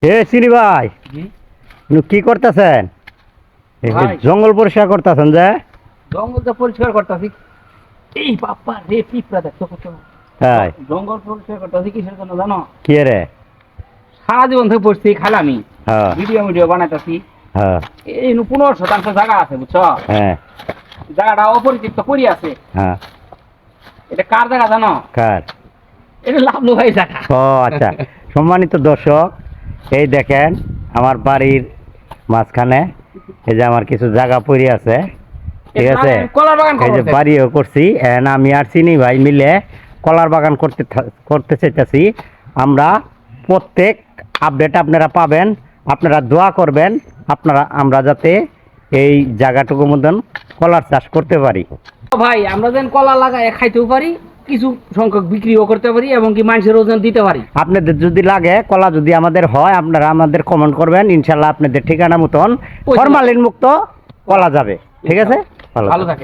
হে চিনি ভাই, জি কি করতেছেন? ভাই। জঙ্গল পরিষ্কার করতেছেন যে? জঙ্গলটা পরিষ্কার করতেছি। এই বাপ্পা রে পিঁপড়া দেখছো কত? তাই জঙ্গল পরিষ্কার করতেছি কিসের জন্য জানো? কি রে? সারা জীবন থেকে পড়ছি খালামি, হ্যাঁ ভিডিও বানাইতেছি। হ্যাঁ এই 15 শতাংশ জায়গা আছে বুঝছো? হ্যাঁ জায়গাটা অপরিচিত পড়ি আছে। হ্যাঁ। এটা কার জায়গা জানো? কার? এটা লাভলু ভাই জায়গা। ও আচ্ছা। সম্মানিত দর্শক, এই দেখেন আমার বাড়ির মাঝখানে এই যে আমার কিছু জায়গা পড়ে আছে, ঠিক আছে? কলার বাগান এই যে বাড়িও করছি, আমি আর চিনি ভাই মিলে কলার বাগান করতে চাইতেছি। আমরা প্রত্যেক আপডেট আপনারা পাবেন, আপনারা দোয়া করবেন আমরা যাতে এই জায়গাটুকুর মতন কলার চাষ করতে পারি। ভাই আমরা যেন কলা লাগায় খাইতেও পারি, কিছু সংখ্যক বিক্রিও করতে পারি এবং কি মানুষের ওজন দিতে পারি। আপনাদের যদি লাগে কলা যদি আমাদের হয়, আপনারা আমাদের কমেন্ট করবেন, ইনশাল্লাহ আপনাদের ঠিকানা মতন ফরমালিন মুক্ত কলা যাবে। ঠিক আছে, ভালো ভালো থাকে।